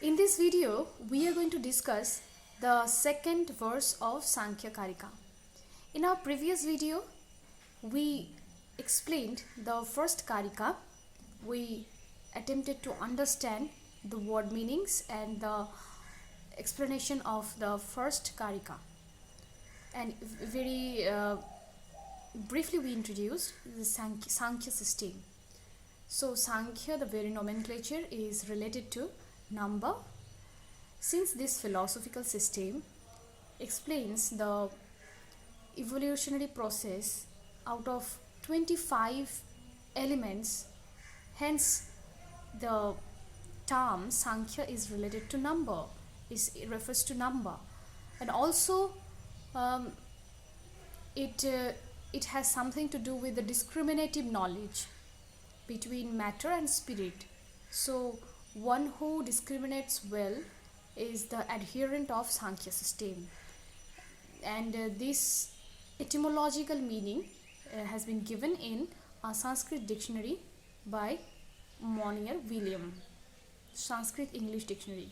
In this video, we are going to discuss the second verse of Samkhya Karika. In our previous video, we explained the first Karika. We attempted to understand the word meanings and the explanation of the first Karika. And very briefly, we introduced the Samkhya system. So, Samkhya, the very nomenclature, is related to number. Since this philosophical system explains the evolutionary process out of 25 elements, hence the term Samkhya is related to number, it refers to number, and also it has something to do with the discriminative knowledge between matter and spirit. So one who discriminates well is the adherent of Samkhya system, and this etymological meaning has been given in a Sanskrit dictionary by Monier William, Sanskrit English dictionary.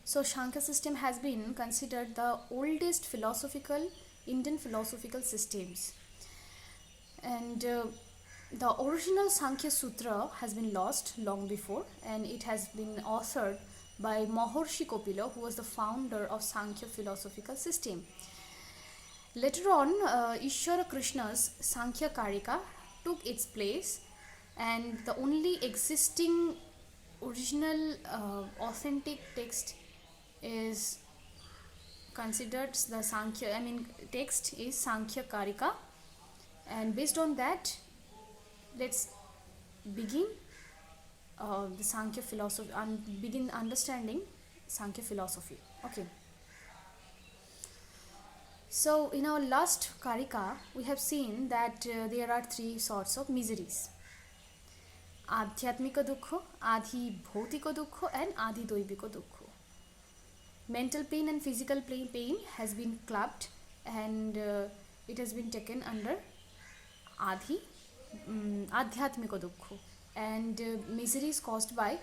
So Samkhya system has been considered the oldest Indian philosophical systems, and the original Samkhya Sutra has been lost long before, and it has been authored by Mahorshi Kopila, who was the founder of Samkhya philosophical system. Later on, Ishwara Krishna's Samkhya Karika took its place, and the only existing original authentic text is considered the text is Samkhya Karika, and based on that, let's begin the Samkhya philosophy and begin understanding Samkhya philosophy. Okay. So in our last Karika, we have seen that there are three sorts of miseries: Adhyatmika Dukkha, Adi Bhautika Dukkha, and Adi Doibika Dukkha. Mental pain and physical pain has been clubbed, and it has been taken under Adhyatmika Dukkha, and miseries caused by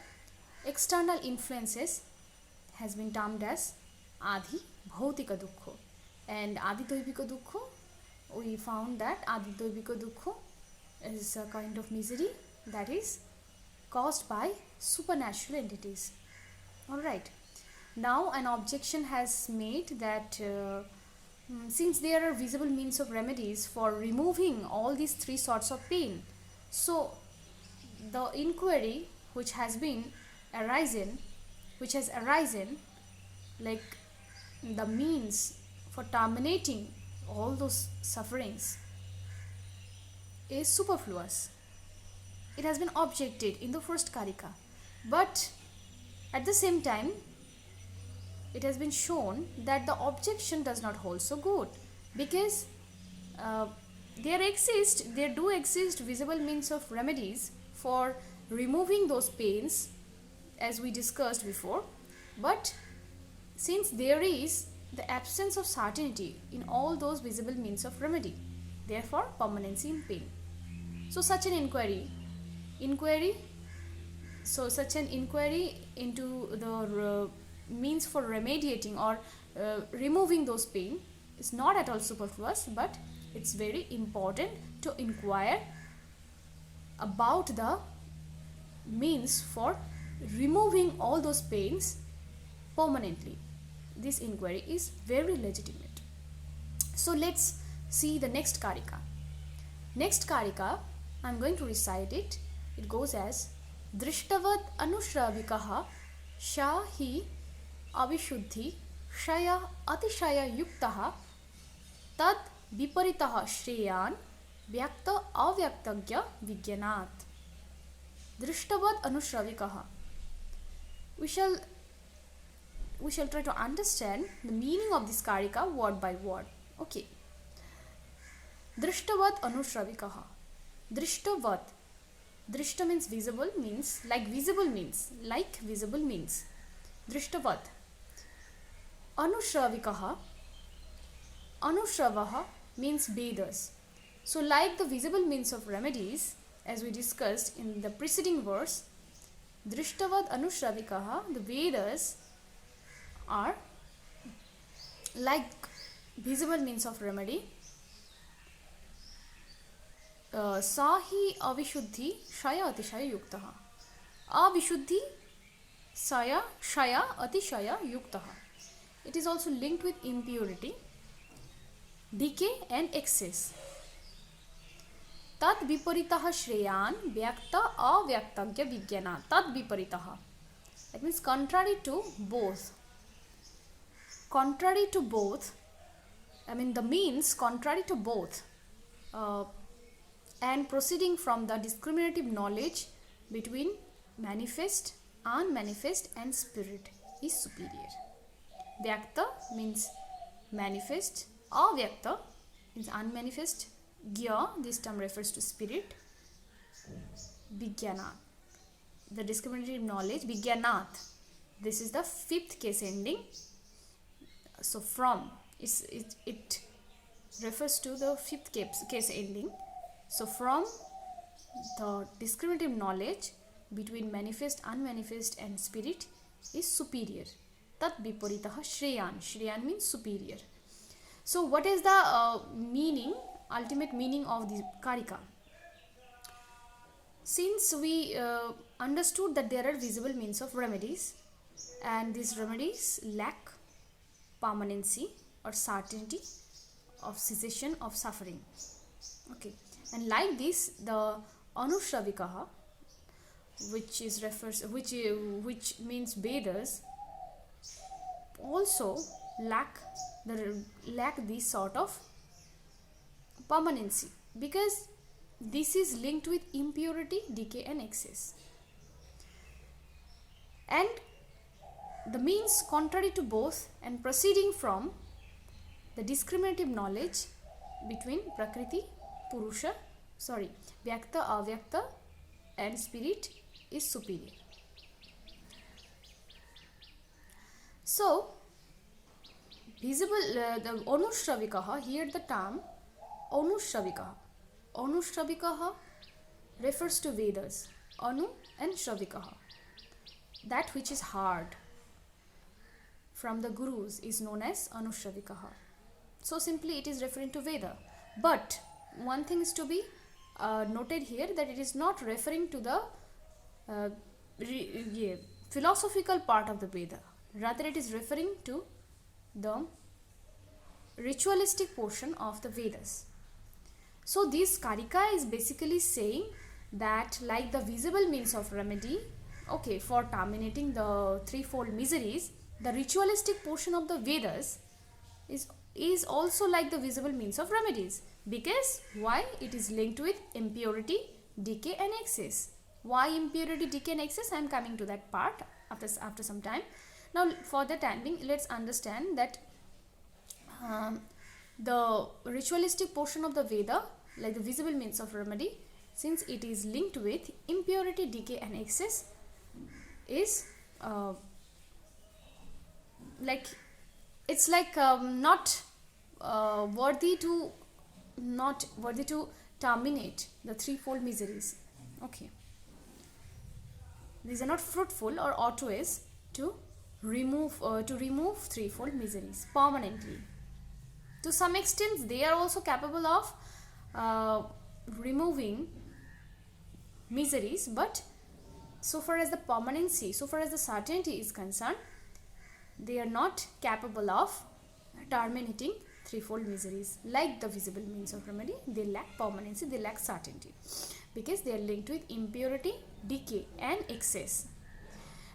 external influences has been termed as Adi Bhautika Dukkha. And Adi Doibika Dukkha, we found that Adi Doibika Dukkha is a kind of misery that is caused by supernatural entities. Alright, now an objection has made that since there are visible means of remedies for removing all these three sorts of pain, so the inquiry which has arisen, like the means for terminating all those sufferings, is superfluous. It has been objected in the first Karika, but at the same time it has been shown that the objection does not hold so good, because there do exist visible means of remedies for removing those pains, as we discussed before, but since there is the absence of certainty in all those visible means of remedy, therefore permanency in pain. So such an inquiry into the means for remediating or removing those pain is not at all superfluous, but it's very important to inquire about the means for removing all those pains permanently. This inquiry is very legitimate. So let's see the next Karika. Next Karika, I'm going to recite it. It goes as Drishtavat Anushravikaha Shahi Avishuddhi Shaya Atishaya Yuktaha Tad Viparitaha Shreyan Vyakta Avyaktagya Vigyanat. Drishtavat Anushravikaha. We shall try to understand the meaning of this Karika word by word. Okay. Drishtavat Anushravikaha. Drishtavat. Drishta means visible, means like visible means. Drishtavat. Anushravikaha. Anushravaha means bathers. So like the visible means of remedies, as we discussed in the preceding verse, Drishtavad Anushravikaha, the Vedas are like visible means of remedy. Sahi avishuddhi shaya atishaya yuktaha. Avishuddhi shaya atishaya yuktaha. It is also linked with impurity, decay and excess. Tad viparitaha shreyan vyakta avyaktagya vigyana. Tad viparitaha. That means contrary to both. Contrary to both, the means contrary to both, and proceeding from the discriminative knowledge between manifest, unmanifest and spirit is superior. Vyakta means manifest, avyakta is unmanifest, gya, this term refers to spirit, vigyana, the discriminative knowledge, vigyanat, this is the fifth case ending. So from, it refers to the fifth case ending. So from the discriminative knowledge between manifest, unmanifest and spirit is superior. Tat viparitaha shreyan. Shreyan means superior. So what is the ultimate meaning of the Karika? Since we understood that there are visible means of remedies, and these remedies lack permanency or certainty of cessation of suffering. Okay, and like this, the Anushravikaha, which means Vedas, also lack this sort of permanency, because this is linked with impurity, decay and excess, and the means contrary to both and proceeding from the discriminative knowledge between Prakriti, Vyakta, Avyakta and spirit is superior. So, the Anushravikaha, here the term Anushravikaha refers to Vedas, Anu and Shravikaha, that which is hard from the gurus is known as Anushravikaha. So simply it is referring to Veda. But one thing is to be noted here, that it is not referring to the philosophical part of the Veda. Rather it is referring to the ritualistic portion of the Vedas. So this Karika is basically saying that like the visible means of remedy, okay, for terminating the threefold miseries, the ritualistic portion of the Vedas is also like the visible means of remedies. Because why? It is linked with impurity, decay and excess. Why impurity, decay and excess? I am coming to that part after some time. Now for the time being, let's understand that the ritualistic portion of the Veda, like the visible means of remedy, since it is linked with impurity, decay and excess, is not worthy to terminate the threefold miseries. Okay, these are not fruitful or auto-ways to remove threefold miseries permanently. To some extent, they are also capable of removing miseries, but so far as the permanency, so far as the certainty is concerned, they are not capable of terminating threefold miseries. Like the visible means of remedy, they lack permanency, they lack certainty, because they are linked with impurity, decay and excess.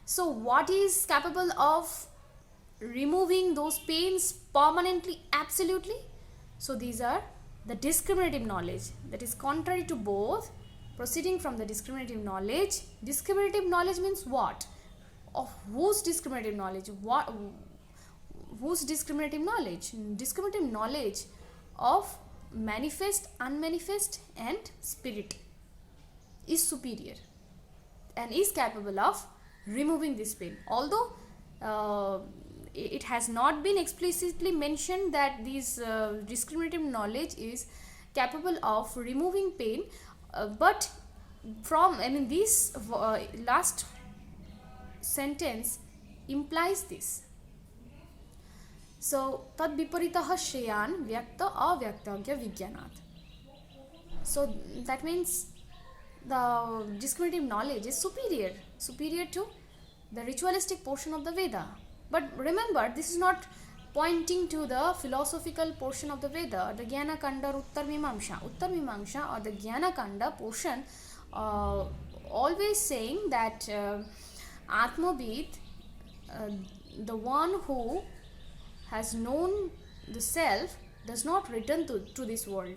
So what is capable of removing those pains permanently, absolutely? So these are the discriminative knowledge, that is contrary to both, proceeding from the discriminative knowledge. Discriminative knowledge means what? Of whose discriminative knowledge? Whose discriminative knowledge? Discriminative knowledge of manifest, unmanifest and spirit is superior and is capable of removing this pain. Although it has not been explicitly mentioned that this discriminative knowledge is capable of removing pain, but from this last sentence implies this. So, tad viparitah shreyan vyakta avyakta vigyanat. So, that means the discriminative knowledge is superior to the ritualistic portion of the Veda. But remember, this is not pointing to the philosophical portion of the Veda, the Jnana Kanda or Uttar Mimamsha or the Jnana Kanda portion, always saying that Atmavid, the one who has known the self, does not return to this world.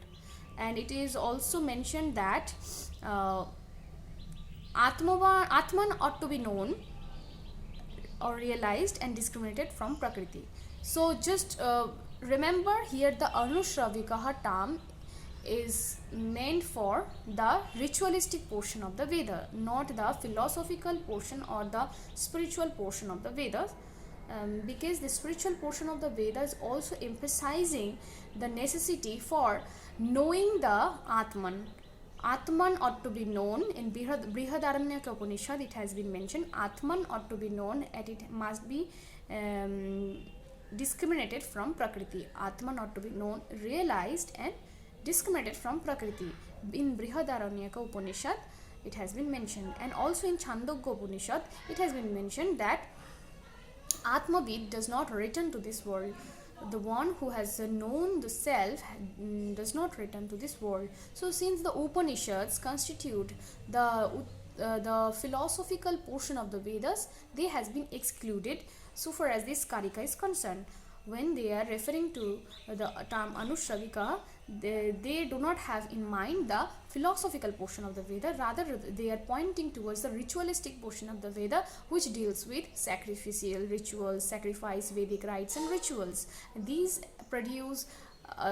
And it is also mentioned that Atman ought to be known or realized and discriminated from Prakriti. So just remember here the Anushravikaha term is meant for the ritualistic portion of the Veda, not the philosophical portion or the spiritual portion of the Vedas. Because the spiritual portion of the Veda is also emphasizing the necessity for knowing the Atman. Atman ought to be known. In Brihadaranyaka Upanishad it has been mentioned, Atman ought to be known and it must be discriminated from Prakriti. Atman ought to be known, realized and discriminated from Prakriti. In Brihadaranyaka Upanishad it has been mentioned, and also in Chandogya Upanishad it has been mentioned that Atmavid does not return to this world. The one who has known the self does not return to this world. So since the Upanishads constitute the philosophical portion of the Vedas, they has been excluded so far as this Karika is concerned. When they are referring to the term Anushravika, they do not have in mind the philosophical portion of the Veda, rather they are pointing towards the ritualistic portion of the Veda, which deals with sacrificial rituals, sacrifice, Vedic rites and rituals. These produce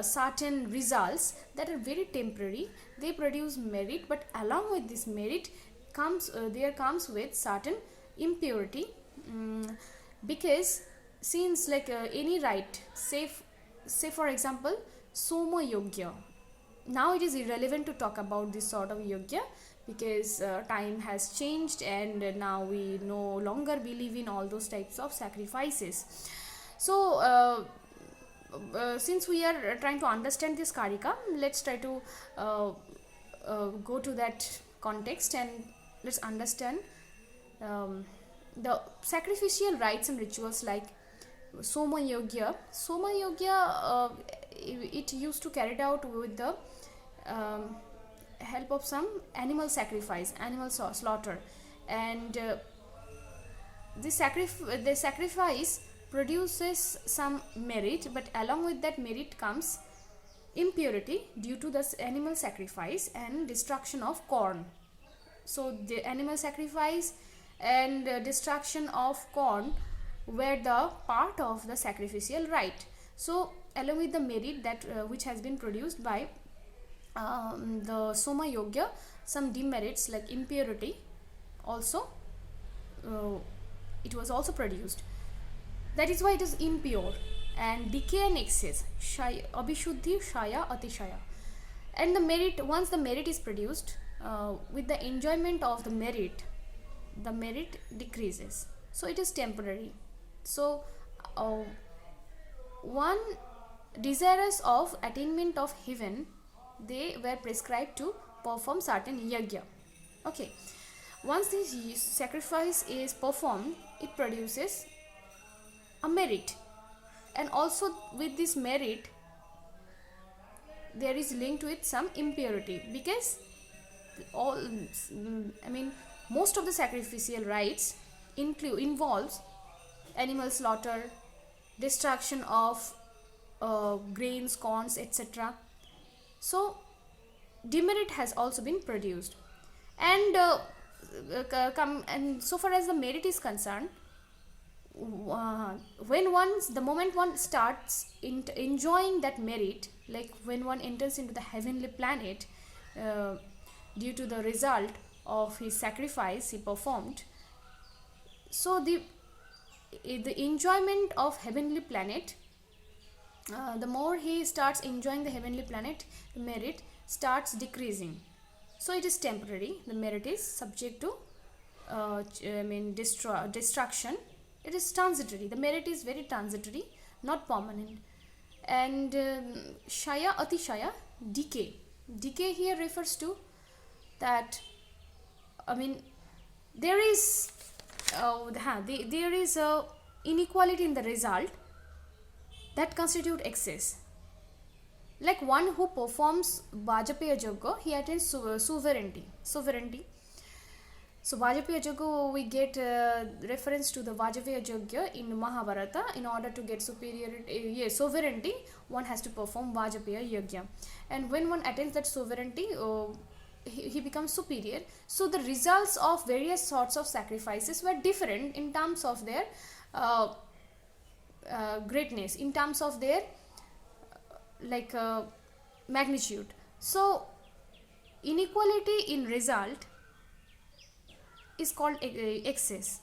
certain results that are very temporary. They produce merit, but along with this merit there comes with certain impurity, because since like any rite, say for example Soma Yogya, now it is irrelevant to talk about this sort of yogya because time has changed and now we no longer believe in all those types of sacrifices. So since we are trying to understand this Karika, let's try to go to that context and let's understand the sacrificial rites and rituals like Soma Yogya. Soma Yogya, it used to carried out with the help of some animal sacrifice, animal slaughter, and the sacrifice produces some merit, but along with that merit comes impurity due to this animal sacrifice and destruction of corn. So the animal sacrifice and destruction of corn were the part of the sacrificial rite. So along with the merit that which has been produced by the Soma Yogya, some demerits like impurity also it was also produced. That is why it is impure, and decay and excess, abhishuddhi, shaya, atishaya. And the merit, once the merit is produced, with the enjoyment of the merit decreases. So it is temporary. So one desirous of attainment of heaven, they were prescribed to perform certain yajna. Okay, once this sacrifice is performed, it produces a merit, and also with this merit there is linked with some impurity, because most of the sacrificial rites involves animal slaughter, destruction of grains, corns, etc. So demerit has also been produced, and and so far as the merit is concerned, the moment one starts enjoying that merit, like when one enters into the heavenly planet due to the result of his sacrifice he performed, so the enjoyment of heavenly planet, the more he starts enjoying the heavenly planet, the merit starts decreasing. So it is temporary. The merit is subject to destruction. It is transitory. The merit is very transitory, not permanent. And shaya, atishaya, decay. Decay here refers to that, there is there is a inequality in the result that constitute excess. Like one who performs Vajapaya Yajna, he attains sovereignty. So Vajapaya Yajna, we get reference to the Vajapaya Yajna in Mahabharata. In order to get sovereignty, one has to perform Vajapaya Yajna. And when one attains that sovereignty, he becomes superior. So the results of various sorts of sacrifices were different in terms of their greatness, in terms of their magnitude. So inequality in result is called excess.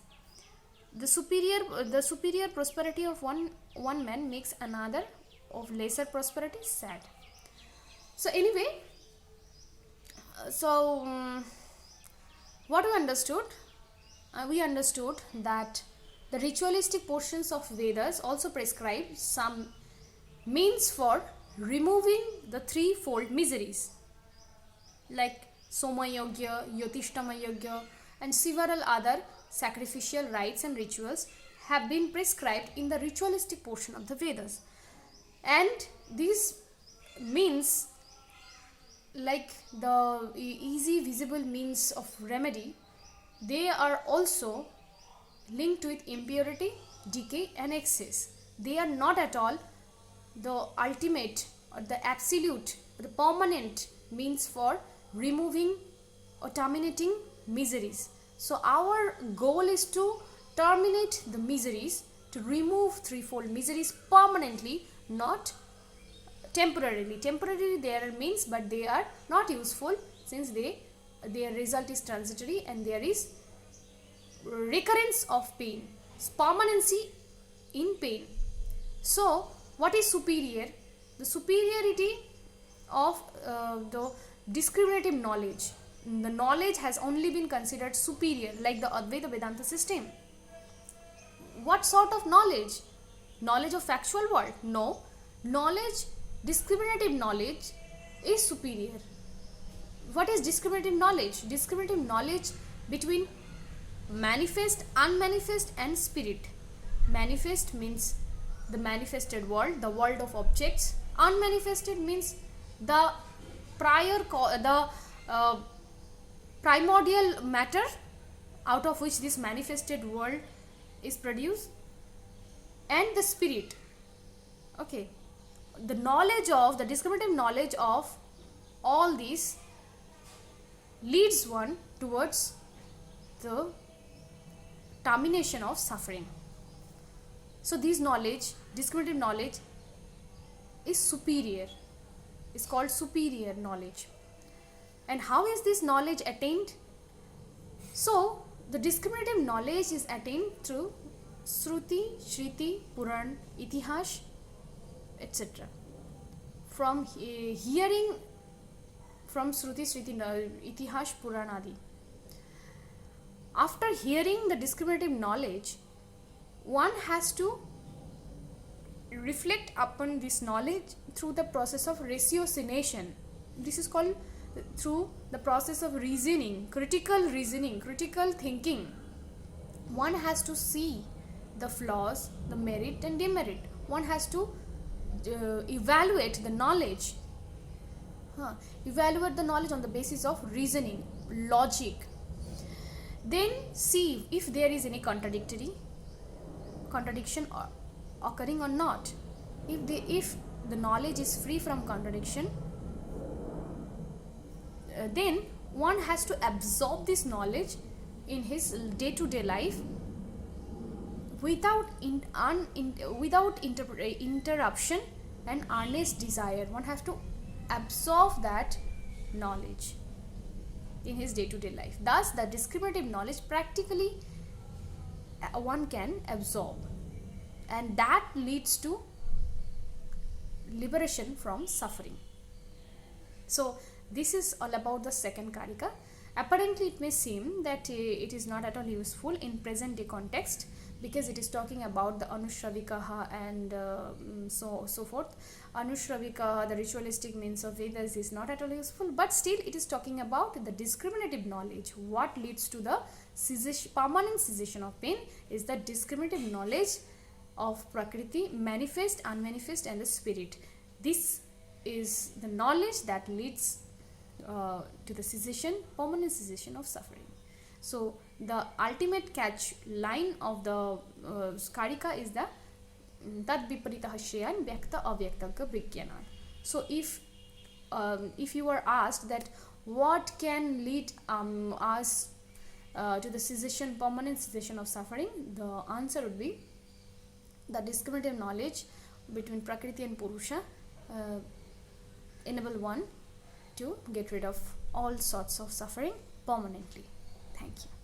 The superior prosperity of one man makes another of lesser prosperity sad. So anyway, what we understood? We understood that the ritualistic portions of Vedas also prescribe some means for removing the threefold miseries, like Soma Yogya, Yotishtama Yogya, and several other sacrificial rites and rituals have been prescribed in the ritualistic portion of the Vedas. And these means, like the easy visible means of remedy, they are also linked with impurity, decay and excess. They are not at all the ultimate or the absolute, the permanent means for removing or terminating miseries. So our goal is to terminate the miseries, to remove threefold miseries permanently, not temporarily. Temporarily they are means, but they are not useful, since their result is transitory and there is recurrence of pain, permanency in pain. So what is superior? The superiority of the discriminative knowledge. The knowledge has only been considered superior, like the Advaita Vedanta system. What sort of knowledge? Knowledge of factual world? No. Knowledge, discriminative knowledge is superior. What is discriminative knowledge? Discriminative knowledge between manifest, unmanifest and spirit. Manifest means the manifested world, the world of objects. Unmanifested means the primordial matter out of which this manifested world is produced, and the spirit. Okay, the discriminative knowledge of all these leads one towards the termination of suffering. So this knowledge, discriminative knowledge, is superior. It's called superior knowledge. And how is this knowledge attained? So the discriminative knowledge is attained through Shruti, Shriti, Puran, Itihash, etc. From hearing from Shruti, Shriti, Itihash, Puran, Adi. After hearing the discriminative knowledge, one has to reflect upon this knowledge through the process of ratiocination. This is called through the process of reasoning, critical thinking. One has to see the flaws, the merit and demerit. One has to evaluate the knowledge. Evaluate the knowledge on the basis of reasoning, logic. Then see if there is any contradiction occurring or not. If the knowledge is free from contradiction, then one has to absorb this knowledge in his day-to-day life without interruption and earnest desire. One has to absorb that knowledge in his day-to-day life. Thus, the discriminative knowledge practically one can absorb, and that leads to liberation from suffering. So this is all about the second Karika, Apparently, it may seem that it is not at all useful in present day context, because it is talking about the Anushravikaha and so forth. Anushravikaha, the ritualistic means of Vedas, is not at all useful, but still it is talking about the discriminative knowledge. What leads to the permanent cessation of pain is the discriminative knowledge of Prakriti, manifest, unmanifest, and the spirit. This is the knowledge that leads to the cessation, permanent cessation of suffering. So the ultimate catch line of the Karika is the Tad Viparita Shreyan Vyakta Avyaktaga Vigyanan. So if you are asked that what can lead us to the cessation, permanent cessation of suffering, the answer would be the discriminative knowledge between Prakriti and Purusha enable one to get rid of all sorts of suffering permanently. Thank you.